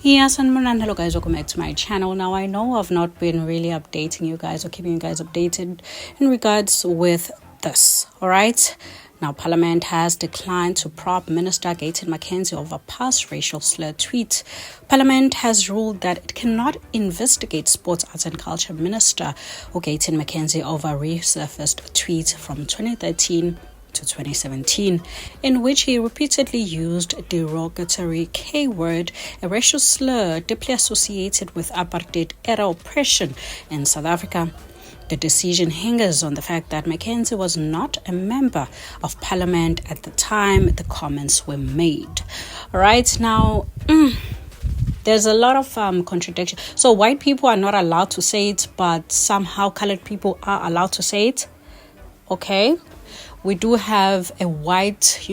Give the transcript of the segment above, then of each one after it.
Yes, and hello guys, welcome back to my channel. Now I know I've not been really updating you guys or keeping you guys updated in regards with this, alright? Now Parliament has declined to prop Minister Gayton McKenzie over past racial slur tweet. Parliament has ruled that it cannot investigate Sports, Arts and Culture Minister Gayton McKenzie over resurfaced tweet from 2013 to 2017, in which he repeatedly used derogatory K-word, a racial slur deeply associated with apartheid-era oppression in South Africa. The decision hinges on the fact that McKenzie was not a member of Parliament at the time the comments were made. Right now, there's a lot of contradiction. So white people are not allowed to say it, but somehow colored people are allowed to say it. Okay? We do have a white,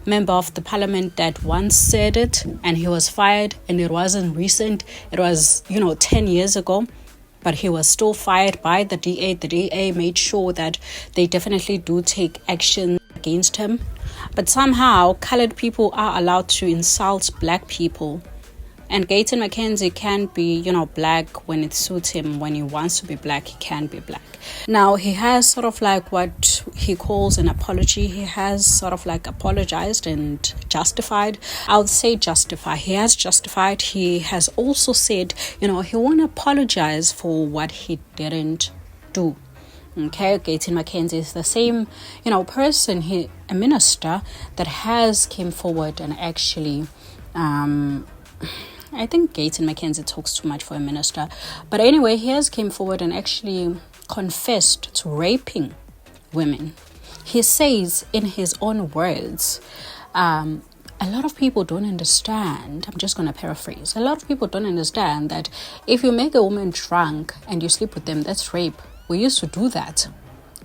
member of the parliament that once said it and he was fired, and it wasn't recent. It was, 10 years ago, but he was still fired by the DA. The DA made sure that they definitely do take action against him. But somehow colored people are allowed to insult black people. And Gayton McKenzie can be, black when it suits him. When he wants to be black, he can be black. Now, he has sort of like what he calls an apology. He has sort of like apologized and justified. I would say justify. He has justified. He has also said, he won't apologize for what he didn't do. Okay, Gayton McKenzie is the same, person, a minister that has came forward and actually, I think Gayton McKenzie talks too much for a minister. But anyway, he has came forward and actually confessed to raping women. He says in his own words, a lot of people don't understand. I'm just going to paraphrase. A lot of people don't understand that if you make a woman drunk and you sleep with them, that's rape. We used to do that.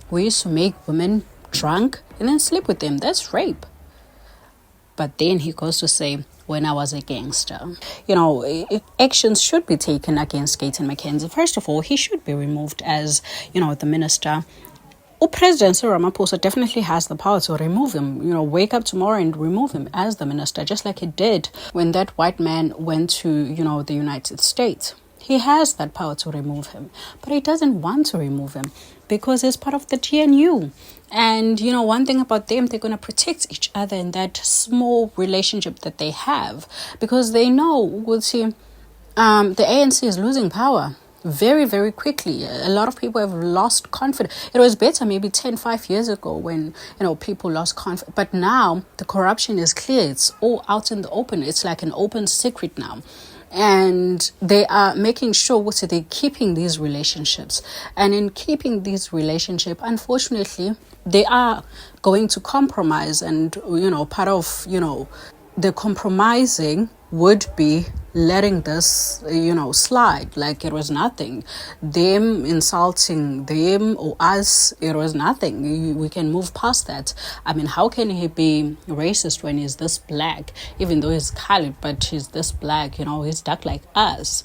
We used to make women drunk and then sleep with them. That's rape. But then he goes to say, when I was a gangster, actions should be taken against Gayton McKenzie. First of all, he should be removed as, the minister. President Cyril Ramaphosa definitely has the power to remove him, wake up tomorrow and remove him as the minister, just like he did when that white man went to, the United States. He has that power to remove him, but he doesn't want to remove him because he's part of the GNU. And, one thing about them, they're going to protect each other in that small relationship that they have, because they know, the ANC is losing power very, very quickly. A lot of people have lost confidence. It was better maybe 5 years ago when, people lost confidence. But now the corruption is clear. It's all out in the open. It's like an open secret now. And they are making sure so they're keeping these relationships. And in keeping these relationships, unfortunately, they are going to compromise. And, part of, the compromising would be letting this, slide like it was nothing. Them insulting them or us, it was nothing. We can move past that. I mean, how can he be racist when he's this black, even though he's colored, but he's this black, he's dark like us.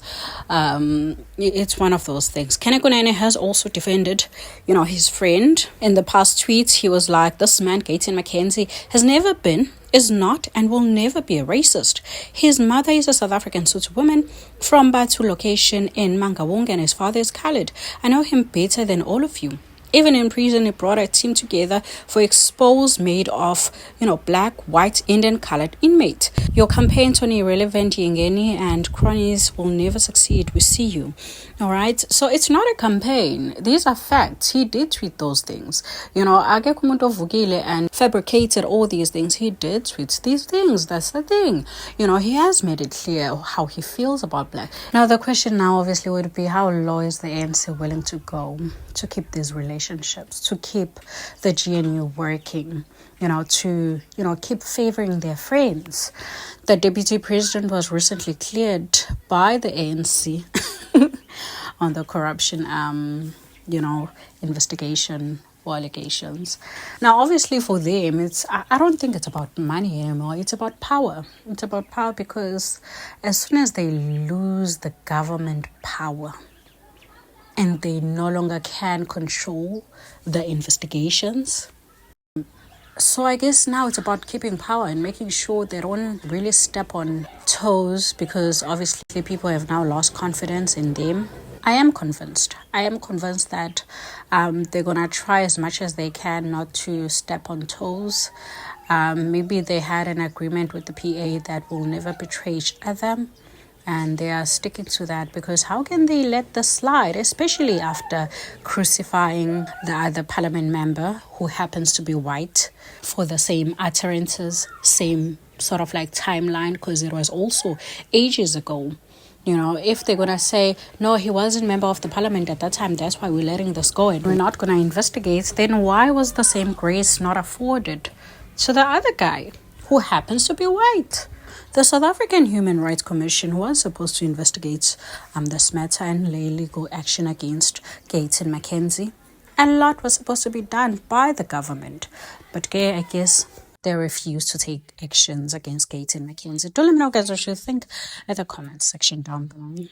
It's one of those things. Kenekunene has also defended, his friend. In the past tweets, he was like, this man, Gayton McKenzie, has never been, is not, and will never be a racist. His mother is a South African Sotho woman from Batu location in Mangaung, and his father is colored. I know him better than all of you. Even in prison, he brought a team together for expose made of, black, white, Indian, colored inmate. Your campaigns on irrelevant Yengeni and cronies will never succeed. We see you. All right. So it's not a campaign. These are facts. He did tweet those things. Age Kumuntu Vukile and fabricated all these things. He did tweet these things. That's the thing. He has made it clear how he feels about black. Now, the question now obviously would be, how low is the ANC willing to go to keep these relationships, to keep the GNU working, to, keep favoring their friends? The deputy president was recently cleared by the ANC on the corruption, investigation or allegations. Now, obviously for them, I don't think it's about money anymore. It's about power. It's about power because as soon as they lose the government power, and they no longer can control the investigations, So I guess now it's about keeping power and making sure they don't really step on toes, because obviously people have now lost confidence in them. I am convinced. I am convinced that they're going to try as much as they can not to step on toes. Maybe they had an agreement with the PA that will never betray each other, and they are sticking to that, because how can they let this slide, especially after crucifying the other parliament member who happens to be white for the same utterances, same sort of like timeline, because it was also ages ago. You know, if they're going to say, no, he wasn't member of the parliament at that time, that's why we're letting this go and we're not going to investigate, then why was the same grace not afforded to the other guy who happens to be white? The South African Human Rights Commission was supposed to investigate this matter and lay legal action against Gayton McKenzie. A lot was supposed to be done by the government, but I guess they refused to take actions against Gayton McKenzie. Do let me know, guys, what you think in the comments section down below.